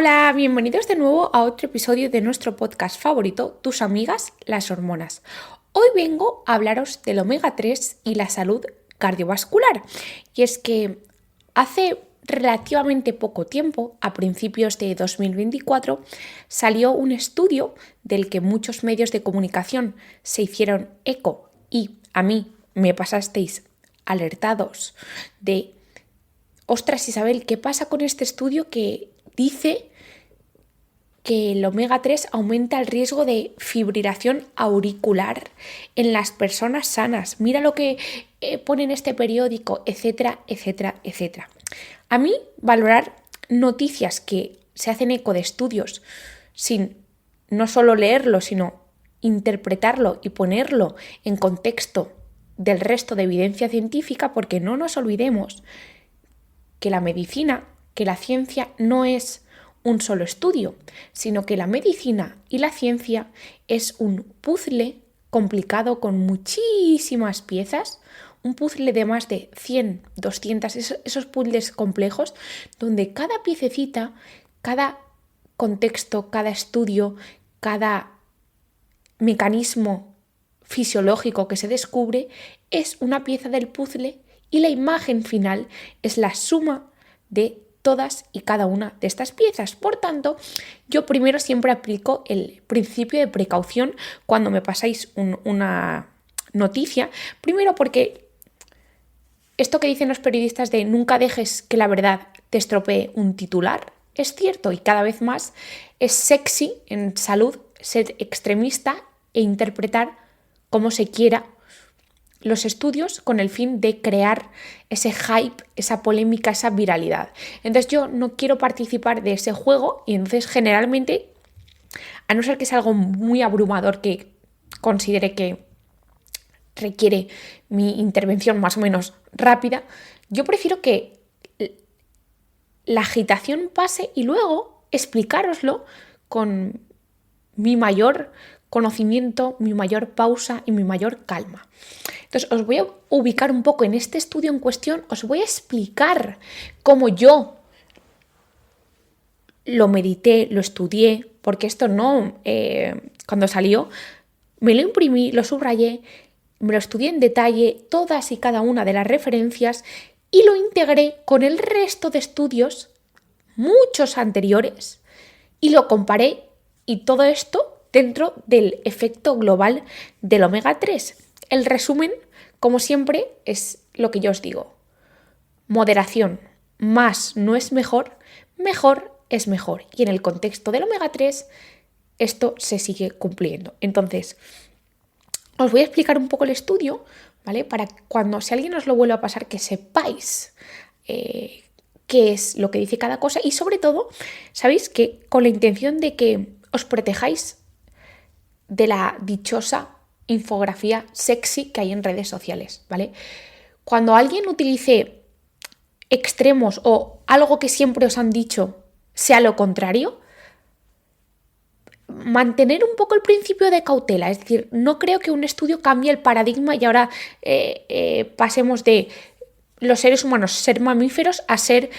Hola, bienvenidos de nuevo a otro episodio de nuestro podcast favorito, Tus amigas, las hormonas. Hoy vengo a hablaros del omega 3 y la salud cardiovascular. Y es que hace relativamente poco tiempo, a principios de 2024, salió un estudio del que muchos medios de comunicación se hicieron eco y a mí me pasasteis alertados de ostras, Isabel, ¿qué pasa con este estudio que dice que el omega 3 aumenta el riesgo de fibrilación auricular en las personas sanas? Mira lo que pone en este periódico, etcétera, etcétera, etcétera. A mí, valorar noticias que se hacen eco de estudios sin no solo leerlo, sino interpretarlo y ponerlo en contexto del resto de evidencia científica, porque no nos olvidemos que la medicina, que la ciencia no es un solo estudio, sino que la medicina y la ciencia es un puzzle complicado con muchísimas piezas, un puzzle de más de 100, 200, esos puzzles complejos, donde cada piececita, cada contexto, cada estudio, cada mecanismo fisiológico que se descubre es una pieza del puzzle y la imagen final es la suma de todas y cada una de estas piezas. Por tanto, yo primero siempre aplico el principio de precaución cuando me pasáis una noticia. Primero porque esto que dicen los periodistas de nunca dejes que la verdad te estropee un titular, es cierto y cada vez más es sexy en salud ser extremista e interpretar como se quiera los estudios con el fin de crear ese hype, esa polémica, esa viralidad. Entonces yo no quiero participar de ese juego y entonces generalmente, a no ser que sea algo muy abrumador que considere que requiere mi intervención más o menos rápida, yo prefiero que la agitación pase y luego explicároslo con mi mayor conocimiento, mi mayor pausa y mi mayor calma. Entonces os voy a ubicar un poco en este estudio en cuestión, os voy a explicar cómo yo lo medité, lo estudié, porque esto no, cuando salió, me lo imprimí, lo subrayé, me lo estudié en detalle, todas y cada una de las referencias y lo integré con el resto de estudios, muchos anteriores, y lo comparé y todo esto dentro del efecto global del omega 3. El resumen, como siempre, es lo que yo os digo. Moderación. Más no es mejor, mejor es mejor. Y en el contexto del omega 3, esto se sigue cumpliendo. Entonces, os voy a explicar un poco el estudio, ¿vale? Para cuando, si alguien os lo vuelve a pasar, que sepáis qué es lo que dice cada cosa y sobre todo, sabéis que con la intención de que os protejáis de la dichosa infografía sexy que hay en redes sociales, ¿vale? Cuando alguien utilice extremos o algo que siempre os han dicho sea lo contrario, mantener un poco el principio de cautela, es decir, no creo que un estudio cambie el paradigma y ahora pasemos de los seres humanos ser mamíferos a ser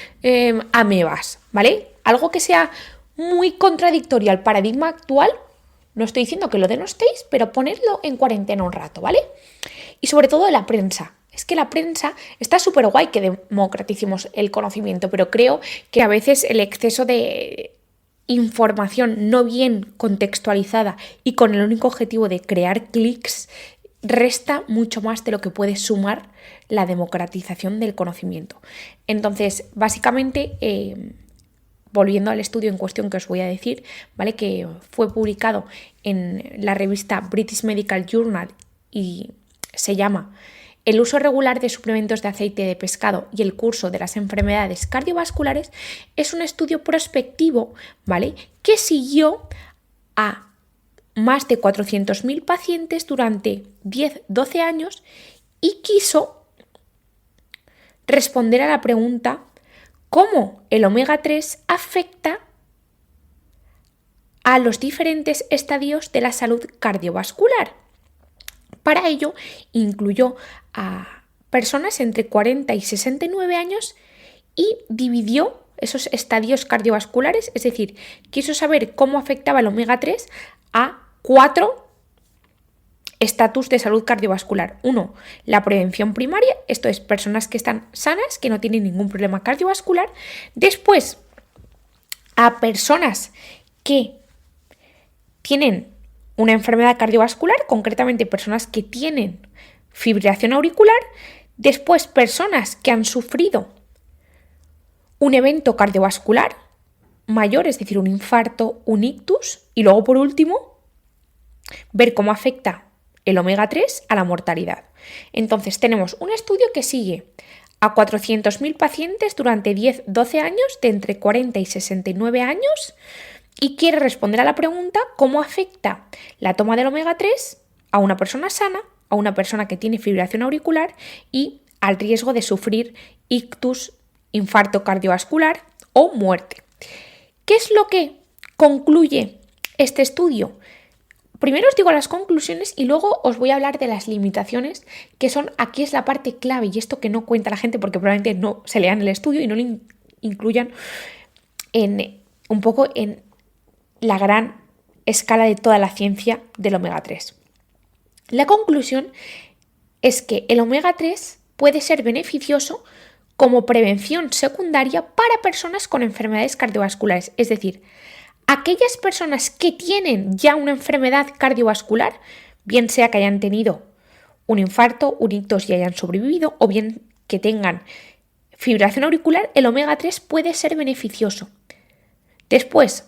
amebas, ¿vale? Algo que sea muy contradictorio al paradigma actual. No estoy diciendo que lo denostéis, pero ponedlo en cuarentena un rato, ¿vale? Y sobre todo de la prensa. Es que la prensa está súper guay que democraticemos el conocimiento, pero creo que a veces el exceso de información no bien contextualizada y con el único objetivo de crear clics resta mucho más de lo que puede sumar la democratización del conocimiento. Entonces, básicamente, volviendo al estudio en cuestión que os voy a decir, ¿vale? Que fue publicado en la revista British Medical Journal y se llama El uso regular de suplementos de aceite de pescado y el curso de las enfermedades cardiovasculares, es un estudio prospectivo, ¿vale? Que siguió a más de 400.000 pacientes durante 10-12 años y quiso responder a la pregunta cómo el omega 3 afecta a los diferentes estadios de la salud cardiovascular. Para ello, incluyó a personas entre 40 y 69 años y dividió esos estadios cardiovasculares, es decir, quiso saber cómo afectaba el omega 3 a 4 estatus de salud cardiovascular. 1, la prevención primaria, esto es personas que están sanas, que no tienen ningún problema cardiovascular. Después, a personas que tienen una enfermedad cardiovascular, concretamente personas que tienen fibrilación auricular. Después, personas que han sufrido un evento cardiovascular mayor, es decir, un infarto, un ictus. Y luego, por último, ver cómo afecta el omega 3 a la mortalidad. Entonces, tenemos un estudio que sigue a 400.000 pacientes durante 10-12 años, de entre 40 y 69 años, y quiere responder a la pregunta cómo afecta la toma del omega 3 a una persona sana, a una persona que tiene fibrilación auricular y al riesgo de sufrir ictus, infarto cardiovascular o muerte. ¿Qué es lo que concluye este estudio? Primero os digo las conclusiones y luego os voy a hablar de las limitaciones, que son, aquí es la parte clave y esto que no cuenta la gente porque probablemente no se lean el estudio y no lo incluyan un poco en la gran escala de toda la ciencia del omega 3. La conclusión es que el omega 3 puede ser beneficioso como prevención secundaria para personas con enfermedades cardiovasculares, es decir, aquellas personas que tienen ya una enfermedad cardiovascular, bien sea que hayan tenido un infarto, un ictus y hayan sobrevivido, o bien que tengan fibrilación auricular, el omega 3 puede ser beneficioso. Después,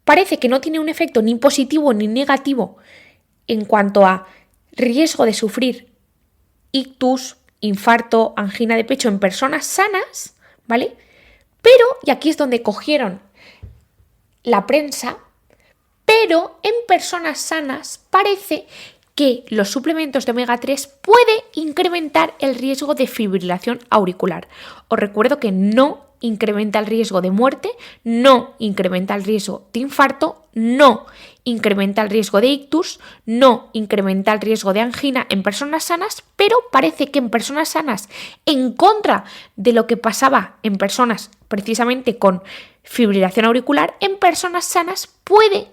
parece que no tiene un efecto ni positivo ni negativo en cuanto a riesgo de sufrir ictus, infarto, angina de pecho en personas sanas, ¿vale? Pero, y aquí es donde cogieron la prensa, pero en personas sanas parece que los suplementos de omega 3 puede incrementar el riesgo de fibrilación auricular. Os recuerdo que no incrementa el riesgo de muerte, no incrementa el riesgo de infarto, no incrementa el riesgo de ictus, no incrementa el riesgo de angina en personas sanas, pero parece que en personas sanas, en contra de lo que pasaba en personas precisamente con fibrilación auricular, en personas sanas puede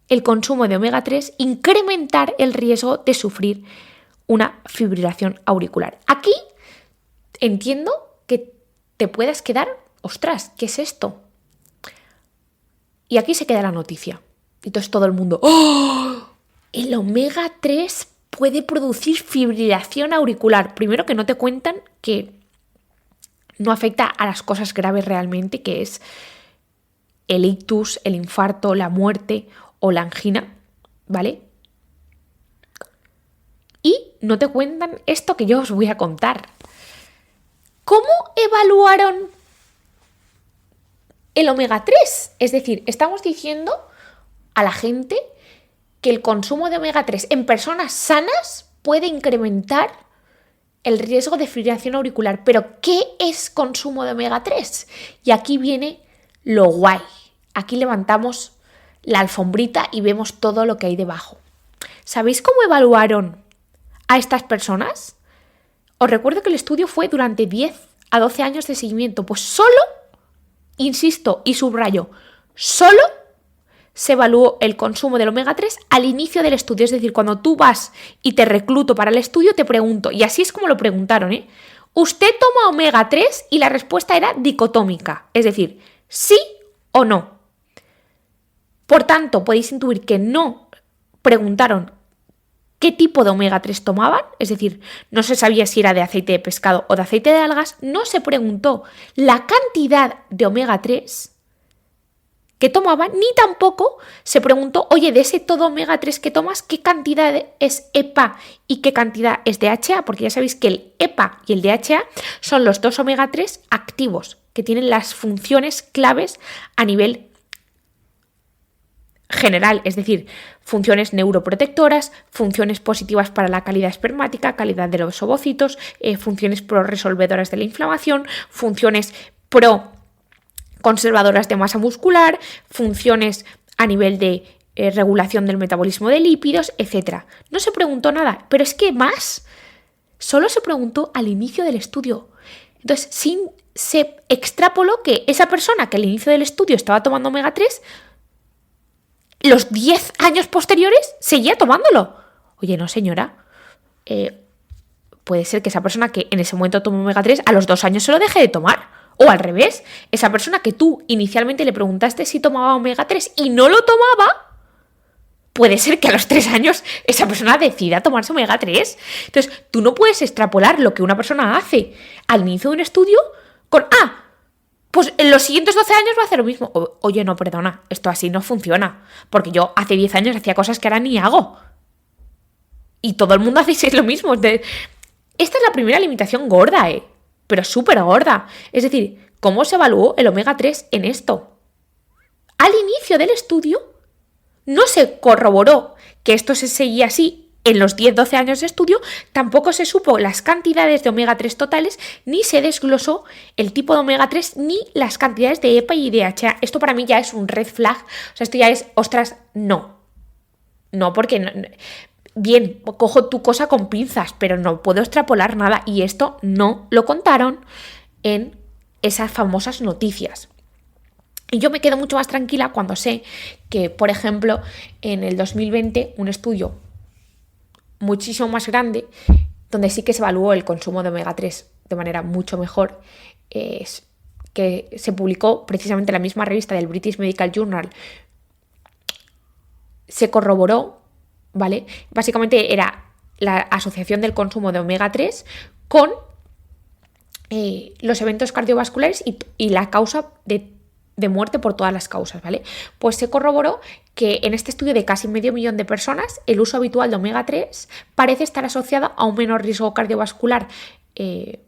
el consumo de omega 3 incrementar el riesgo de sufrir una fibrilación auricular. Aquí entiendo que te puedas quedar, ostras, ¿qué es esto? Y aquí se queda la noticia. Entonces todo el mundo, ¡oh! El omega 3 puede producir fibrilación auricular. Primero, que no te cuentan que no afecta a las cosas graves realmente, que es el ictus, el infarto, la muerte o la angina, ¿vale? Y no te cuentan esto que yo os voy a contar. ¿Cómo evaluaron el omega 3? Es decir, estamos diciendo a la gente que el consumo de omega 3 en personas sanas puede incrementar el riesgo de fibrilación auricular. Pero, ¿qué es consumo de omega 3? Y aquí viene lo guay. Aquí levantamos la alfombrita y vemos todo lo que hay debajo. ¿Sabéis cómo evaluaron a estas personas? Os recuerdo que el estudio fue durante 10 a 12 años de seguimiento. Pues solo, insisto y subrayo, solo se evaluó el consumo del omega 3 al inicio del estudio. Es decir, cuando tú vas y te recluto para el estudio, te pregunto, y así es como lo preguntaron, ¿usted toma omega 3? Y la respuesta era dicotómica, es decir, sí o no. Por tanto, podéis intuir que no preguntaron qué tipo de omega 3 tomaban, es decir, no se sabía si era de aceite de pescado o de aceite de algas, no se preguntó la cantidad de omega 3 que tomaban, ni tampoco se preguntó, oye, de ese todo omega 3 que tomas, ¿qué cantidad es EPA y qué cantidad es DHA? Porque ya sabéis que el EPA y el DHA son los dos omega 3 activos, que tienen las funciones claves a nivel general, es decir, funciones neuroprotectoras, funciones positivas para la calidad espermática, calidad de los ovocitos, funciones pro-resolvedoras de la inflamación, funciones pro-conservadoras de masa muscular, funciones a nivel de regulación del metabolismo de lípidos, etc. No se preguntó nada, pero es que más, solo se preguntó al inicio del estudio. Entonces, se extrapoló que esa persona que al inicio del estudio estaba tomando omega 3, los 10 años posteriores seguía tomándolo. Oye, no señora, puede ser que esa persona que en ese momento tomó omega 3 a los 2 años se lo deje de tomar. O al revés, esa persona que tú inicialmente le preguntaste si tomaba omega 3 y no lo tomaba, puede ser que a los 3 años esa persona decida tomarse omega 3. Entonces, tú no puedes extrapolar lo que una persona hace al inicio de un estudio con, pues en los siguientes 12 años va a hacer lo mismo. Oye, no, perdona, esto así no funciona. Porque yo hace 10 años hacía cosas que ahora ni hago. Y todo el mundo hace lo mismo. Esta es la primera limitación gorda, pero súper gorda. Es decir, ¿cómo se evaluó el omega 3 en esto? Al inicio del estudio no se corroboró que esto se seguía así en los 10-12 años de estudio, tampoco se supo las cantidades de omega 3 totales, ni se desglosó el tipo de omega 3, ni las cantidades de EPA y DHA. Esto para mí ya es un red flag. O sea, esto ya es, ostras, no. No, porque... No, bien, cojo tu cosa con pinzas, pero no puedo extrapolar nada. Y esto no lo contaron en esas famosas noticias. Y yo me quedo mucho más tranquila cuando sé que, por ejemplo, en el 2020, un estudio muchísimo más grande, donde sí que se evaluó el consumo de omega 3 de manera mucho mejor, que se publicó precisamente en la misma revista del British Medical Journal, se corroboró, ¿vale? Básicamente era la asociación del consumo de omega 3 con los eventos cardiovasculares y la causa de muerte por todas las causas, ¿vale? Pues se corroboró que en este estudio de casi 500.000 de personas, el uso habitual de omega 3 parece estar asociado a un menor riesgo cardiovascular de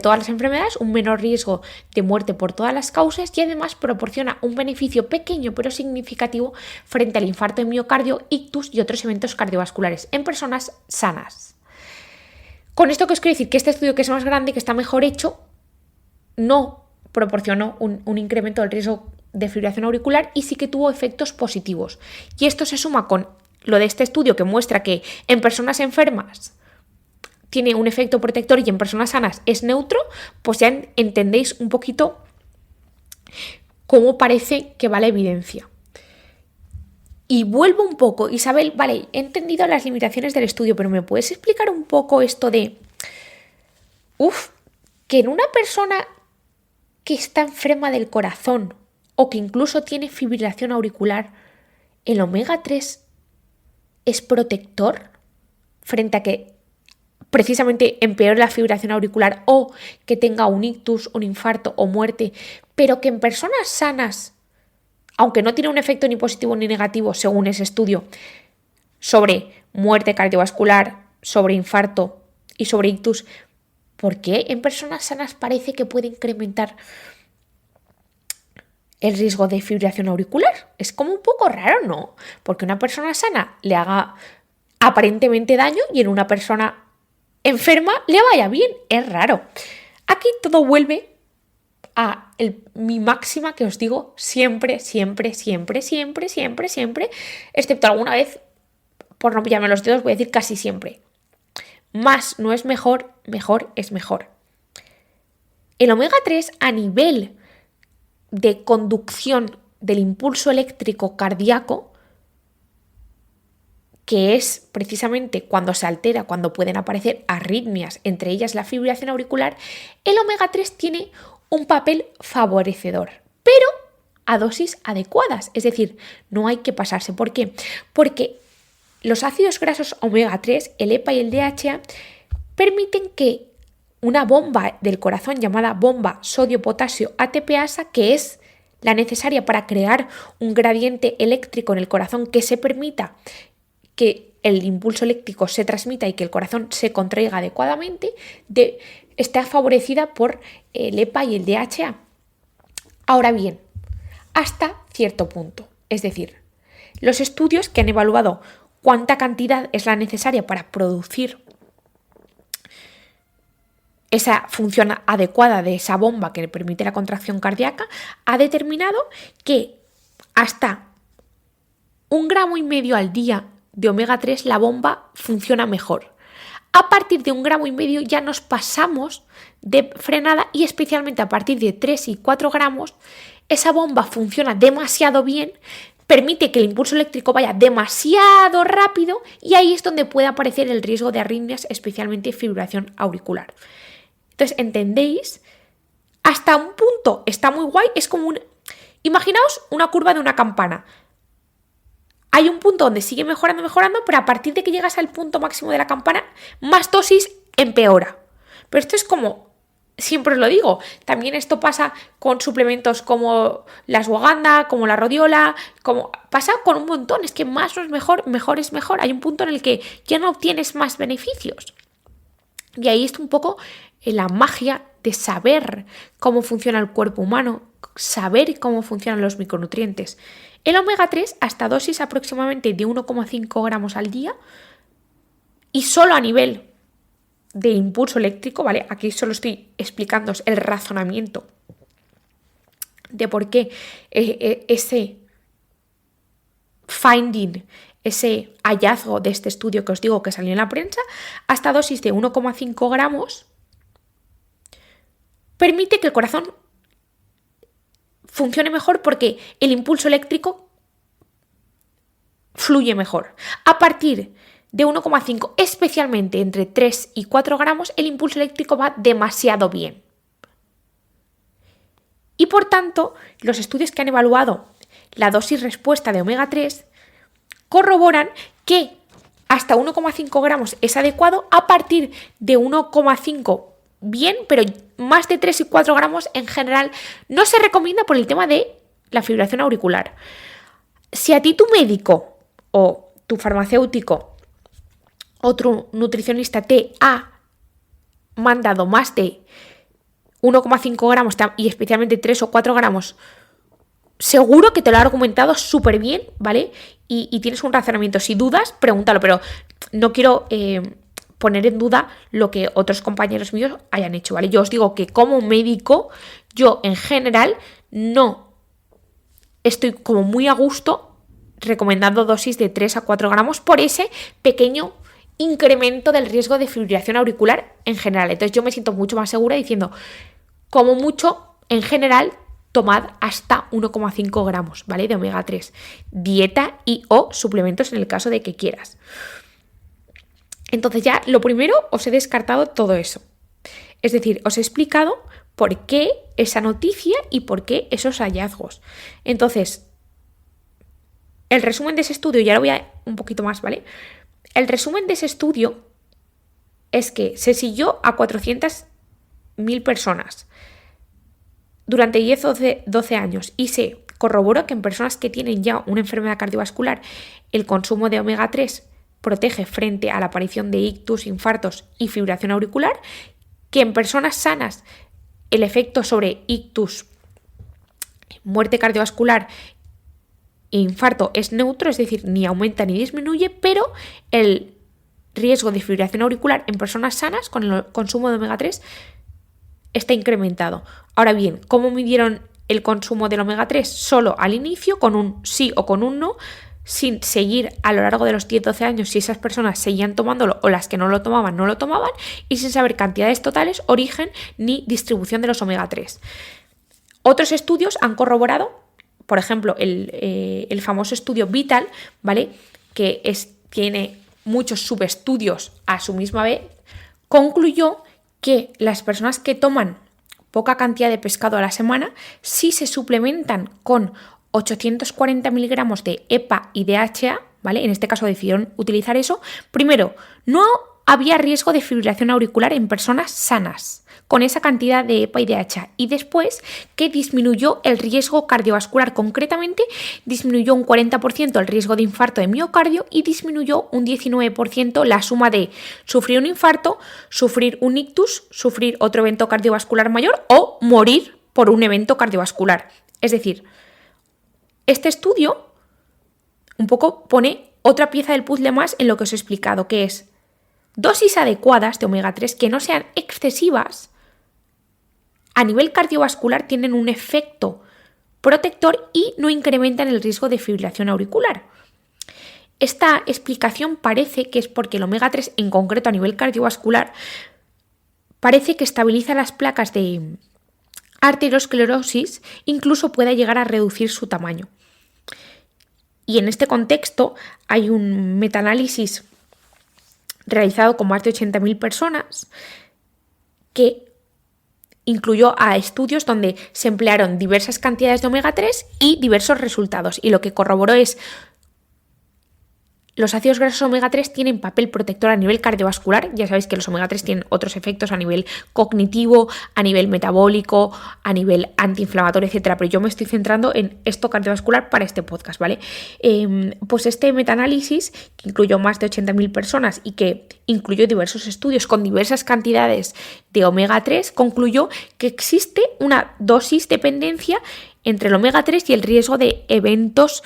todas las enfermedades, un menor riesgo de muerte por todas las causas y además proporciona un beneficio pequeño pero significativo frente al infarto de miocardio, ictus y otros eventos cardiovasculares en personas sanas. Con esto que os quiero decir que este estudio, que es más grande, que está mejor hecho, no proporcionó un incremento del riesgo de fibrilación auricular y sí que tuvo efectos positivos. Y esto se suma con lo de este estudio que muestra que en personas enfermas tiene un efecto protector y en personas sanas es neutro, pues ya entendéis un poquito cómo parece que va la evidencia. Y vuelvo un poco, Isabel, vale, he entendido las limitaciones del estudio, pero ¿me puedes explicar un poco esto de, que en una persona que está enferma del corazón o que incluso tiene fibrilación auricular, el omega 3 es protector frente a que precisamente empeore la fibrilación auricular o que tenga un ictus, un infarto o muerte, pero que en personas sanas, aunque no tiene un efecto ni positivo ni negativo según ese estudio, sobre muerte cardiovascular, sobre infarto y sobre ictus, ¿por qué en personas sanas parece que puede incrementar el riesgo de fibrilación auricular? Es como un poco raro, ¿no? Porque una persona sana le haga aparentemente daño y en una persona enferma le vaya bien. Es raro. Aquí todo vuelve a mi máxima que os digo siempre, siempre, siempre, siempre, siempre, siempre, excepto alguna vez, por no pillarme los dedos, voy a decir casi siempre. Más no es mejor, mejor es mejor. El omega 3 a nivel de conducción del impulso eléctrico cardíaco, que es precisamente cuando se altera, cuando pueden aparecer arritmias, entre ellas la fibrilación auricular, el omega 3 tiene un papel favorecedor, pero a dosis adecuadas, es decir, no hay que pasarse. ¿Por qué? Porque los ácidos grasos omega 3, el EPA y el DHA, permiten que una bomba del corazón llamada bomba sodio-potasio ATPasa, que es la necesaria para crear un gradiente eléctrico en el corazón que se permita que el impulso eléctrico se transmita y que el corazón se contraiga adecuadamente, está favorecida por el EPA y el DHA. Ahora bien, hasta cierto punto. Es decir, los estudios que han evaluado cuánta cantidad es la necesaria para producir esa función adecuada de esa bomba que le permite la contracción cardíaca, ha determinado que hasta 1,5 gramos al día de omega 3 la bomba funciona mejor. A partir de 1,5 gramos ya nos pasamos de frenada y especialmente a partir de 3 y 4 gramos esa bomba funciona demasiado bien, permite que el impulso eléctrico vaya demasiado rápido y ahí es donde puede aparecer el riesgo de arritmias, especialmente fibrilación auricular. Entonces, ¿entendéis? Hasta un punto está muy guay, es como imaginaos una curva de una campana. Hay un punto donde sigue mejorando, pero a partir de que llegas al punto máximo de la campana, más dosis empeora. Pero esto es como, siempre os lo digo, también esto pasa con suplementos como la ashwagandha, como la rodiola, pasa con un montón, es que más no es mejor, mejor es mejor. Hay un punto en el que ya no obtienes más beneficios. Y ahí está un poco la magia de saber cómo funciona el cuerpo humano, saber cómo funcionan los micronutrientes. El omega 3 hasta dosis aproximadamente de 1,5 gramos al día y solo a nivel de impulso eléctrico, ¿vale? Aquí solo estoy explicándoos el razonamiento de por qué ese finding, ese hallazgo de este estudio que os digo que salió en la prensa, hasta dosis de 1,5 gramos, permite que el corazón funcione mejor porque el impulso eléctrico fluye mejor. A partir de 1,5, especialmente entre 3 y 4 gramos, el impulso eléctrico va demasiado bien. Y por tanto, los estudios que han evaluado la dosis respuesta de omega 3 corroboran que hasta 1,5 gramos es adecuado, a partir de 1,5 bien, pero más de 3 y 4 gramos en general no se recomienda por el tema de la fibrilación auricular. Si a ti tu médico o tu farmacéutico o tu nutricionista te ha mandado más de 1,5 gramos y especialmente 3 o 4 gramos, seguro que te lo ha argumentado súper bien, ¿vale? Y tienes un razonamiento. Si dudas, pregúntalo, pero no quiero poner en duda lo que otros compañeros míos hayan hecho, ¿vale? Yo os digo que como médico, yo en general no estoy como muy a gusto recomendando dosis de 3 a 4 gramos por ese pequeño incremento del riesgo de fibrilación auricular en general. Entonces yo me siento mucho más segura diciendo, como mucho, en general, tomad hasta 1,5 gramos, ¿vale? De omega 3. Dieta y o suplementos en el caso de que quieras. Entonces ya, lo primero, os he descartado todo eso. Es decir, os he explicado por qué esa noticia y por qué esos hallazgos. Entonces, el resumen de ese estudio, y ahora voy a un poquito más, ¿vale? El resumen de ese estudio es que se siguió a 400.000 personas durante 10 o 12 años y se corroboró que en personas que tienen ya una enfermedad cardiovascular el consumo de omega 3 protege frente a la aparición de ictus, infartos y fibrilación auricular, que en personas sanas el efecto sobre ictus, muerte cardiovascular e infarto es neutro, es decir, ni aumenta ni disminuye, pero el riesgo de fibrilación auricular en personas sanas con el consumo de omega 3 está incrementado. Ahora bien, ¿cómo midieron el consumo del omega 3? Solo al inicio, con un sí o con un no, sin seguir a lo largo de los 10-12 años si esas personas seguían tomándolo o las que no lo tomaban, y sin saber cantidades totales, origen ni distribución de los omega 3. Otros estudios han corroborado, por ejemplo, el famoso estudio Vital, ¿vale? Que tiene muchos subestudios a su misma vez, concluyó que las personas que toman poca cantidad de pescado a la semana, si se suplementan con 840 miligramos de EPA y DHA, ¿vale? En este caso decidieron utilizar eso. Primero, no había riesgo de fibrilación auricular en personas sanas con esa cantidad de EPA y DHA. Y después, que disminuyó el riesgo cardiovascular. Concretamente, disminuyó un 40% el riesgo de infarto de miocardio y disminuyó un 19% la suma de sufrir un infarto, sufrir un ictus, sufrir otro evento cardiovascular mayor o morir por un evento cardiovascular. Es decir, este estudio un poco pone otra pieza del puzzle más en lo que os he explicado, que es dosis adecuadas de omega 3 que no sean excesivas, a nivel cardiovascular tienen un efecto protector y no incrementan el riesgo de fibrilación auricular. esta explicación parece que es porque el omega 3, en concreto a nivel cardiovascular, parece que estabiliza las placas de arteriosclerosis, incluso pueda llegar a reducir su tamaño. Y en este contexto hay un metaanálisis realizado con más de 80.000 personas que incluyó a estudios donde se emplearon diversas cantidades de omega 3 y diversos resultados. Y lo que corroboró es: los ácidos grasos omega 3 tienen papel protector a nivel cardiovascular. Ya sabéis que los omega 3 tienen otros efectos a nivel cognitivo, a nivel metabólico, a nivel antiinflamatorio, etc. Pero yo me estoy centrando en esto cardiovascular para este podcast, ¿vale? Pues este metaanálisis, que incluyó más de 80.000 personas y que incluyó diversos estudios con diversas cantidades de omega 3, concluyó que existe una dosis dependencia entre el omega 3 y el riesgo de eventos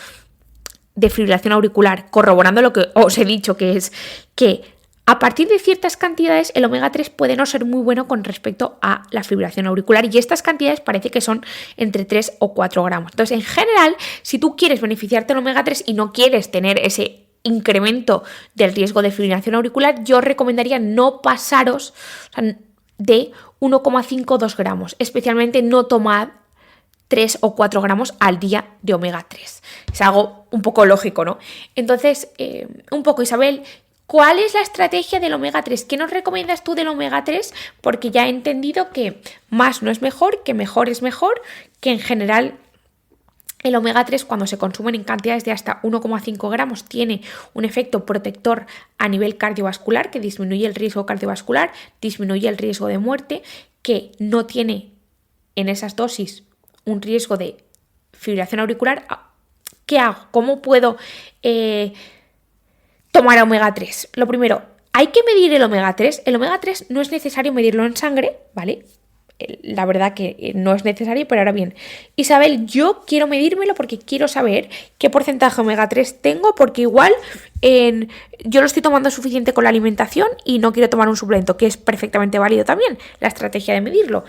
de fibrilación auricular, corroborando lo que os he dicho, que es que a partir de ciertas cantidades el omega 3 puede no ser muy bueno con respecto a la fibrilación auricular, y estas cantidades parece que son entre 3 o 4 gramos. Entonces, en general, si tú quieres beneficiarte del omega 3 y no quieres tener ese incremento del riesgo de fibrilación auricular, yo recomendaría no pasaros, de 1,5 o 2 gramos, especialmente no tomar 3 o 4 gramos al día de omega 3. Es algo un poco lógico, ¿no? Entonces, un poco, Isabel, ¿cuál es la estrategia del omega 3? ¿Qué nos recomiendas tú del omega 3? Porque ya he entendido que más no es mejor, que mejor es mejor, que en general el omega 3, cuando se consumen en cantidades de hasta 1,5 gramos, tiene un efecto protector a nivel cardiovascular, que disminuye el riesgo cardiovascular, disminuye el riesgo de muerte, que no tiene en esas dosis un riesgo de fibrilación auricular. ¿Qué hago? ¿Cómo puedo tomar omega 3? Lo primero, hay que medir el omega 3. El omega 3 no es necesario medirlo en sangre, ¿vale? La verdad que no es necesario, pero ahora bien, Isabel, yo quiero medírmelo porque quiero saber qué porcentaje de omega 3 tengo, porque igual yo lo estoy tomando suficiente con la alimentación y no quiero tomar un suplemento, que es perfectamente válido también la estrategia de medirlo.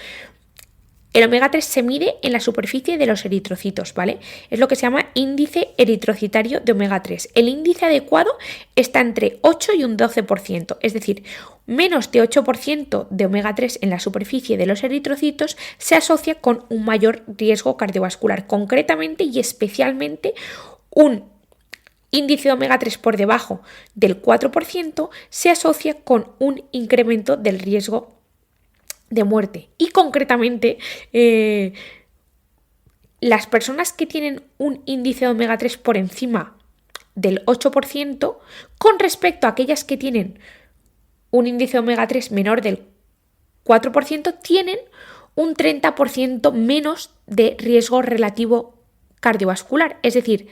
El omega 3 se mide en la superficie de los eritrocitos, ¿vale? Es lo que se llama índice eritrocitario de omega 3. El índice adecuado está entre 8 y un 12%, es decir, menos de 8% de omega 3 en la superficie de los eritrocitos se asocia con un mayor riesgo cardiovascular, concretamente y especialmente un índice de omega 3 por debajo del 4% se asocia con un incremento del riesgo de muerte. Y concretamente, las personas que tienen un índice de omega 3 por encima del 8%, con respecto a aquellas que tienen un índice de omega 3 menor del 4%, tienen un 30% menos de riesgo relativo cardiovascular. Es decir,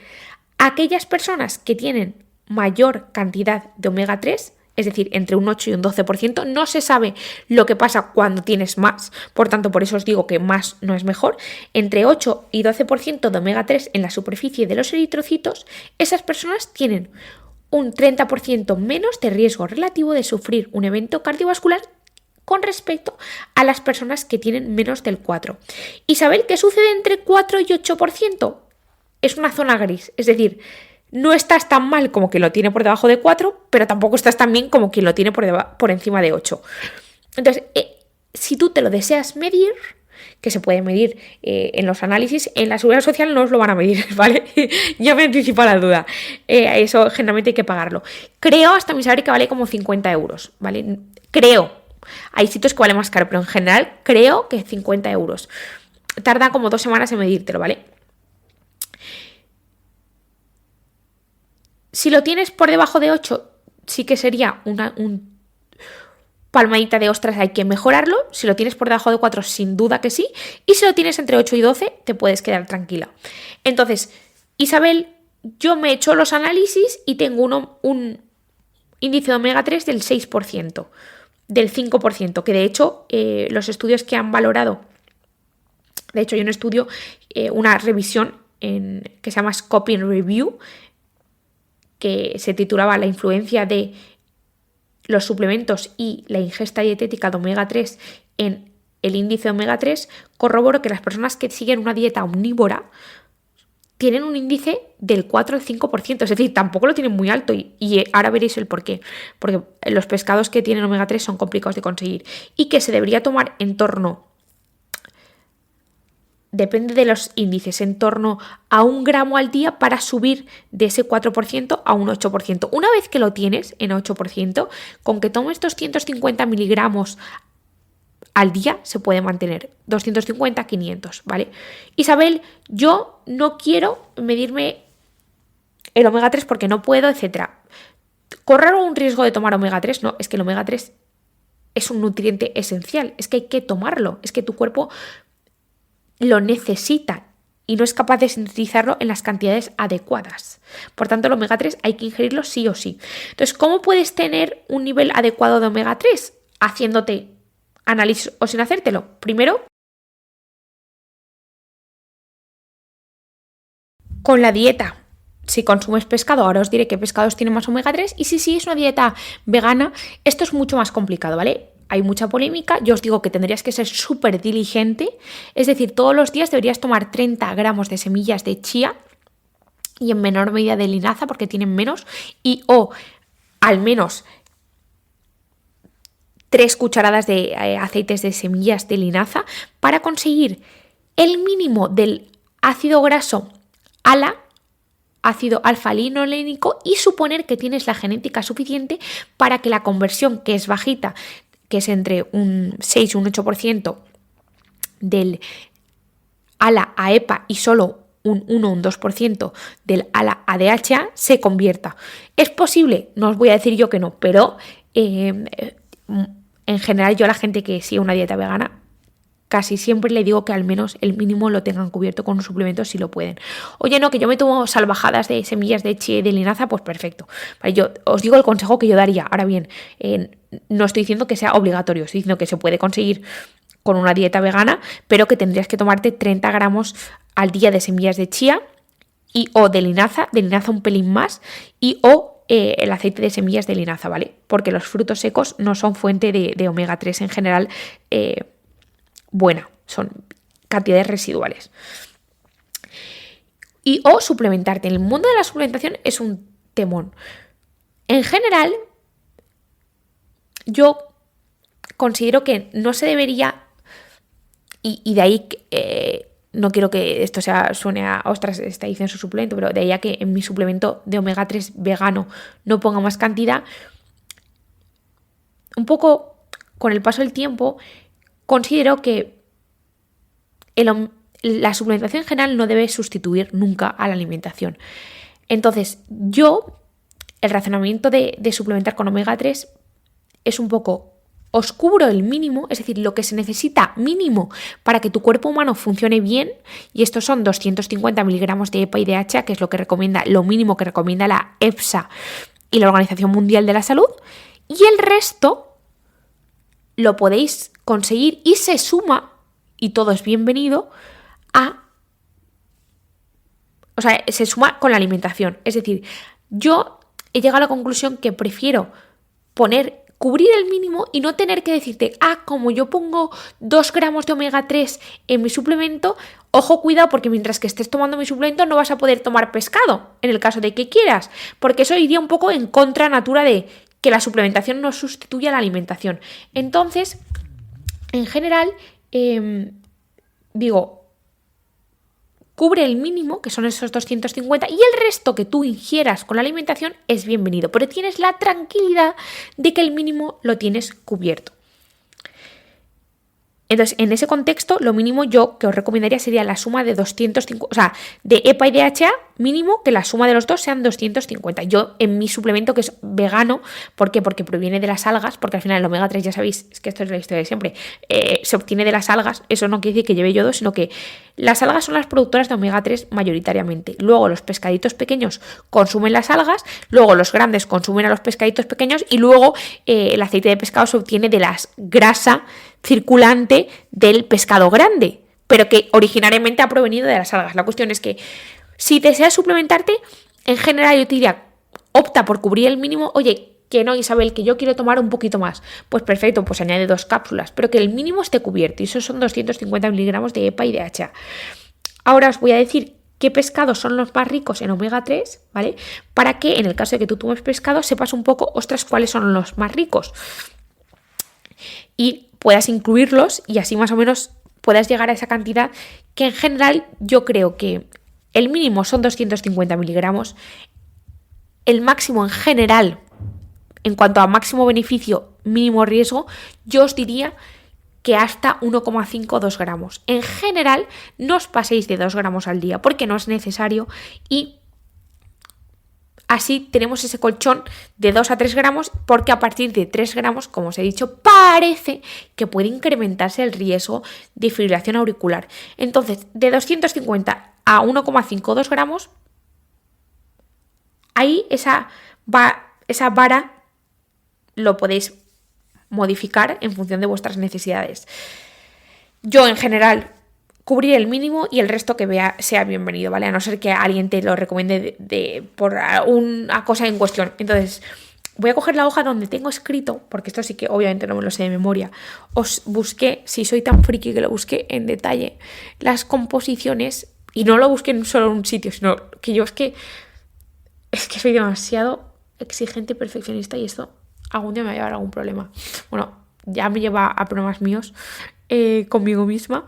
aquellas personas que tienen mayor cantidad de omega 3, es decir, entre un 8 y un 12%, no se sabe lo que pasa cuando tienes más, por tanto, por eso os digo que más no es mejor, entre 8 y 12% de omega 3 en la superficie de los eritrocitos, esas personas tienen un 30% menos de riesgo relativo de sufrir un evento cardiovascular con respecto a las personas que tienen menos del 4%. ¿Isabel, qué sucede entre 4 y 8%? Es una zona gris, es decir, no estás tan mal como quien lo tiene por debajo de 4, pero tampoco estás tan bien como quien lo tiene por encima de 8. Entonces, si tú te lo deseas medir, que se puede medir en los análisis, en la seguridad social no os lo van a medir, ¿vale? Ya me anticipo la duda. Eso generalmente hay que pagarlo. Creo, hasta mi saber, que vale como 50 euros, ¿vale? Creo. Hay sitios que vale más caro, pero en general creo que 50 euros. Tarda como 2 semanas en medírtelo, ¿vale? Si lo tienes por debajo de 8, sí que sería un palmadita de ostras, hay que mejorarlo. Si lo tienes por debajo de 4, sin duda que sí. Y si lo tienes entre 8 y 12, te puedes quedar tranquila. Entonces, Isabel, yo me he hecho los análisis y tengo un índice de omega 3 del 6%, del 5%, que de hecho los estudios que han valorado, de hecho hay un estudio, una revisión que se llama Scoping Review, que se titulaba La influencia de los suplementos y la ingesta dietética de omega 3 en el índice de omega 3, corroboró que las personas que siguen una dieta omnívora tienen un índice del 4 al 5%, es decir, tampoco lo tienen muy alto y ahora veréis el porqué, porque los pescados que tienen omega 3 son complicados de conseguir y que se debería tomar en torno, depende de los índices, en torno a 1 gramo al día para subir de ese 4% a un 8%. Una vez que lo tienes en 8%, con que tomes 250 miligramos al día se puede mantener, 250, 500, ¿vale? Isabel, yo no quiero medirme el omega 3 porque no puedo, etcétera. ¿Correr un riesgo de tomar omega 3? No, es que el omega 3 es un nutriente esencial, es que hay que tomarlo, es que tu cuerpo lo necesita y no es capaz de sintetizarlo en las cantidades adecuadas. Por tanto, el omega 3 hay que ingerirlo sí o sí. Entonces, ¿cómo puedes tener un nivel adecuado de omega 3? Haciéndote análisis o sin hacértelo. Primero, con la dieta. Si consumes pescado, ahora os diré qué pescados tienen más omega 3 y si es una dieta vegana, esto es mucho más complicado, ¿vale? Hay mucha polémica, yo os digo que tendrías que ser súper diligente, es decir, todos los días deberías tomar 30 gramos de semillas de chía y en menor medida de linaza porque tienen menos y o al menos 3 cucharadas de aceites de semillas de linaza para conseguir el mínimo del ácido graso ALA, ácido alfa-linolénico, y suponer que tienes la genética suficiente para que la conversión, que es bajita, que es entre un 6 y un 8% del ALA a EPA y solo un 1 o un 2% del ALA a DHA, se convierta. ¿Es posible? No os voy a decir yo que no, pero en general yo a la gente que sigue una dieta vegana casi siempre le digo que al menos el mínimo lo tengan cubierto con un suplemento si lo pueden. Oye, no, que yo me tomo salvajadas de semillas de chía y de linaza, pues perfecto. Vale, yo os digo el consejo que yo daría. Ahora bien, no estoy diciendo que sea obligatorio, estoy diciendo que se puede conseguir con una dieta vegana, pero que tendrías que tomarte 30 gramos al día de semillas de chía y o de linaza un pelín más y o el aceite de semillas de linaza, ¿vale? Porque los frutos secos no son fuente de omega 3 en general buena, son cantidades residuales. Y o suplementarte. En el mundo de la suplementación es un temón. En general, yo considero que no se debería, y de ahí no quiero que esto suene a ostras, está diciendo su suplemento, pero de ahí a que en mi suplemento de omega 3 vegano no ponga más cantidad, un poco con el paso del tiempo considero que la suplementación en general no debe sustituir nunca a la alimentación. Entonces, el razonamiento de suplementar con omega 3 es un poco, os cubro el mínimo, es decir, lo que se necesita mínimo para que tu cuerpo humano funcione bien, y estos son 250 miligramos de EPA y DHA, que es lo mínimo que recomienda la EFSA y la Organización Mundial de la Salud, y el resto lo podéis conseguir y se suma, y todo es bienvenido, se suma con la alimentación. Es decir, yo he llegado a la conclusión que prefiero cubrir el mínimo y no tener que decirte, como yo pongo 2 gramos de omega 3 en mi suplemento, ojo, cuidado, porque mientras que estés tomando mi suplemento no vas a poder tomar pescado, en el caso de que quieras, porque eso iría un poco en contra natura de que la suplementación no sustituya a la alimentación. Entonces, en general, cubre el mínimo, que son esos 250, y el resto que tú ingieras con la alimentación es bienvenido, pero tienes la tranquilidad de que el mínimo lo tienes cubierto. Entonces, en ese contexto, lo mínimo yo que os recomendaría sería la suma de 250, de EPA y DHA, mínimo que la suma de los dos sean 250. Yo en mi suplemento, que es vegano, ¿por qué? Porque proviene de las algas, porque al final el omega 3, ya sabéis, es que esto es la historia de siempre, se obtiene de las algas. Eso no quiere decir que lleve yodo, sino que las algas son las productoras de omega 3 mayoritariamente. Luego los pescaditos pequeños consumen las algas, luego los grandes consumen a los pescaditos pequeños y luego el aceite de pescado se obtiene de la grasa circulante del pescado grande, pero que originariamente ha provenido de las algas. La cuestión es que si deseas suplementarte, en general yo te diría, opta por cubrir el mínimo. Oye, que no, Isabel, que yo quiero tomar un poquito más. Pues perfecto, pues añade 2 cápsulas, pero que el mínimo esté cubierto, y esos son 250 miligramos de EPA y DHA. Ahora os voy a decir qué pescados son los más ricos en omega 3, ¿vale? Para que en el caso de que tú tomes pescado sepas un poco, ostras, cuáles son los más ricos. Y puedas incluirlos y así más o menos puedas llegar a esa cantidad que en general yo creo que el mínimo son 250 miligramos, el máximo en general, en cuanto a máximo beneficio, mínimo riesgo, yo os diría que hasta 1,5 o 2 gramos. En general, no os paséis de 2 gramos al día porque no es necesario y así tenemos ese colchón de 2 a 3 gramos porque a partir de 3 gramos, como os he dicho, parece que puede incrementarse el riesgo de fibrilación auricular. Entonces, de 250 a 1,5 o 2 gramos, ahí esa vara lo podéis modificar en función de vuestras necesidades. Yo en general cubrir el mínimo y el resto que vea sea bienvenido, ¿vale? A no ser que alguien te lo recomiende por una cosa en cuestión. Entonces, voy a coger la hoja donde tengo escrito, porque esto sí que obviamente no me lo sé de memoria. Os busqué, si soy tan friki que lo busqué en detalle, las composiciones, y no lo busqué en solo un sitio, sino que yo es que soy demasiado exigente y perfeccionista y esto algún día me va a llevar a algún problema. Bueno, ya me lleva a problemas míos conmigo misma,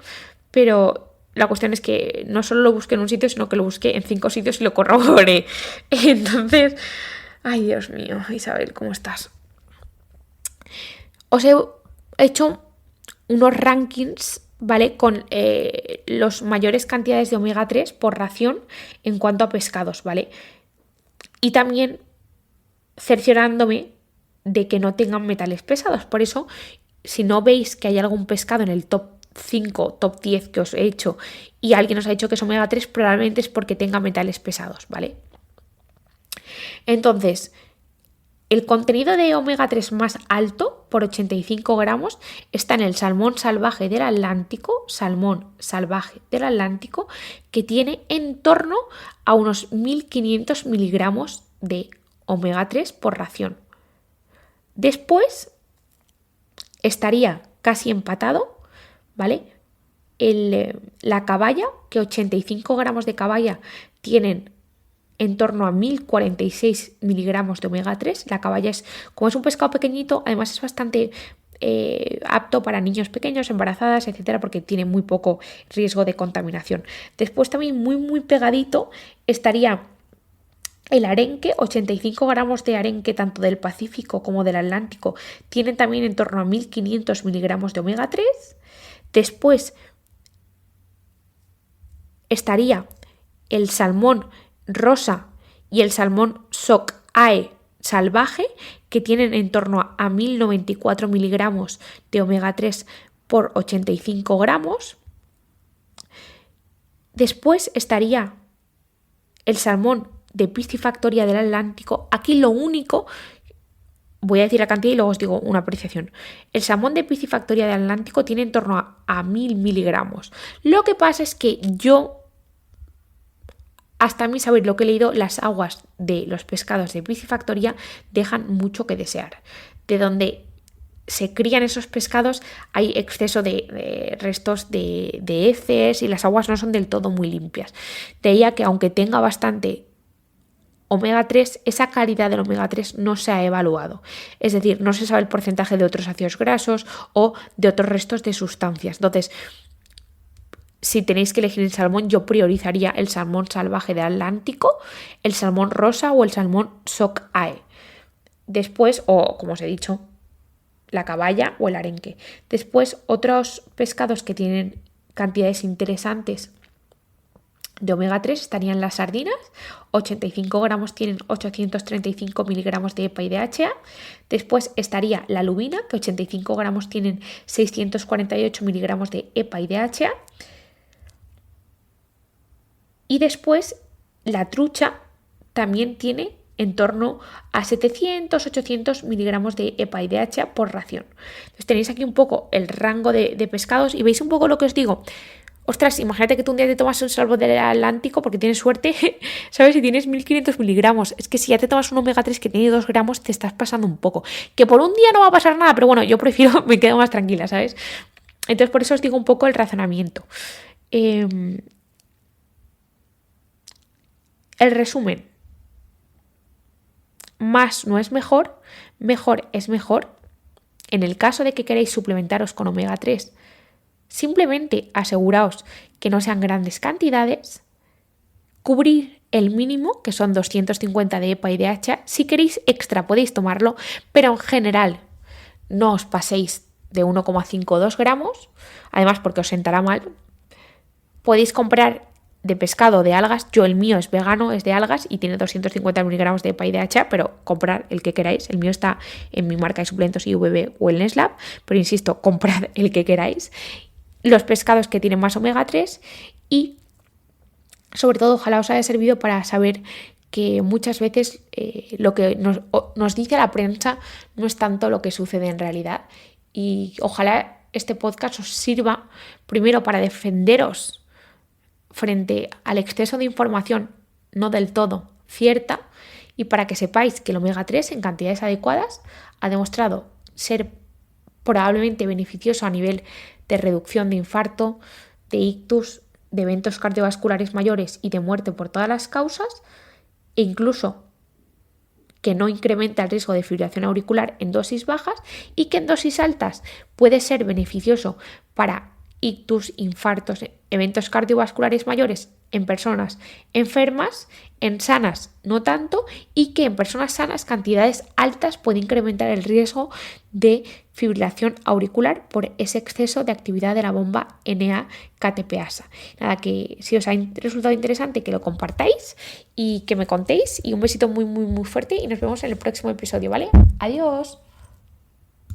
pero la cuestión es que no solo lo busqué en un sitio, sino que lo busqué en 5 sitios y lo corroboré. Entonces, ay Dios mío, Isabel, ¿cómo estás? Os he hecho unos rankings, ¿vale? Con las mayores cantidades de omega 3 por ración en cuanto a pescados, ¿vale? Y también cerciorándome de que no tengan metales pesados. Por eso, si no veis que hay algún pescado en el top 5, top 10 que os he hecho y alguien os ha dicho que es omega 3, probablemente es porque tenga metales pesados, ¿vale? Entonces, el contenido de omega 3 más alto por 85 gramos está en el salmón salvaje del Atlántico, que tiene en torno a unos 1500 miligramos de omega 3 por ración. Después estaría casi empatado, ¿vale? La caballa, que 85 gramos de caballa tienen en torno a 1046 miligramos de omega 3. La caballa como es un pescado pequeñito, además es bastante apto para niños pequeños, embarazadas, etcétera, porque tiene muy poco riesgo de contaminación. Después también muy pegadito estaría el arenque, 85 gramos de arenque tanto del Pacífico como del Atlántico tienen también en torno a 1500 miligramos de omega 3. Después estaría el salmón rosa y el salmón sockeye salvaje, que tienen en torno a 1094 miligramos de omega 3 por 85 gramos. Después estaría el salmón de piscifactoría del Atlántico. Aquí lo único, voy a decir la cantidad y luego os digo una apreciación. El salmón de piscifactoría del Atlántico tiene en torno a 1000 miligramos. Lo que pasa es que yo, hasta a mí saber lo que he leído, las aguas de los pescados de piscifactoría dejan mucho que desear. De donde se crían esos pescados hay exceso de restos de heces y las aguas no son del todo muy limpias. De ahí a que aunque tenga bastante omega 3, esa calidad del omega 3 no se ha evaluado. Es decir, no se sabe el porcentaje de otros ácidos grasos o de otros restos de sustancias. Entonces, si tenéis que elegir el salmón, yo priorizaría el salmón salvaje del Atlántico, el salmón rosa o el salmón sockeye. Después, o como os he dicho, la caballa o el arenque. Después, otros pescados que tienen cantidades interesantes de omega 3 estarían las sardinas, 85 gramos tienen 835 miligramos de EPA y DHA. Después estaría la lubina, que 85 gramos tienen 648 miligramos de EPA y DHA. Y después la trucha también tiene en torno a 700-800 miligramos de EPA y DHA por ración. Entonces tenéis aquí un poco el rango de pescados y veis un poco lo que os digo. Ostras, imagínate que tú un día te tomas un salmón del Atlántico porque tienes suerte, ¿sabes? Si tienes 1500 miligramos. Es que si ya te tomas un omega 3 que tiene 2 gramos, te estás pasando un poco. Que por un día no va a pasar nada, pero bueno, yo prefiero, me quedo más tranquila, ¿sabes? Entonces por eso os digo un poco el razonamiento. el resumen, más no es mejor, mejor es mejor. En el caso de que queréis suplementaros con omega 3, simplemente aseguraos que no sean grandes cantidades, cubrir el mínimo, que son 250 de EPA y DHA. Si queréis extra podéis tomarlo, pero en general no os paséis de 1,5 o 2 gramos, además porque os sentará mal. Podéis comprar de pescado o de algas, yo el mío es vegano, es de algas y tiene 250 miligramos de EPA y DHA, pero comprad el que queráis. El mío está en mi marca de suplementos IVB Wellness Lab, pero insisto, comprad el que queráis. Los pescados que tienen más omega 3 y sobre todo ojalá os haya servido para saber que muchas veces lo que nos dice la prensa no es tanto lo que sucede en realidad, y ojalá este podcast os sirva primero para defenderos frente al exceso de información no del todo cierta, y para que sepáis que el omega 3 en cantidades adecuadas ha demostrado ser probablemente beneficioso a nivel de reducción de infarto, de ictus, de eventos cardiovasculares mayores y de muerte por todas las causas, e incluso que no incrementa el riesgo de fibrilación auricular en dosis bajas, y que en dosis altas puede ser beneficioso para ictus, infartos, eventos cardiovasculares mayores en personas enfermas, en sanas no tanto, y que en personas sanas cantidades altas puede incrementar el riesgo de fibrilación auricular por ese exceso de actividad de la bomba NA-kTPasa. Nada, que si os ha resultado interesante que lo compartáis y que me contéis, y un besito muy muy muy fuerte y nos vemos en el próximo episodio, ¿vale? Adiós.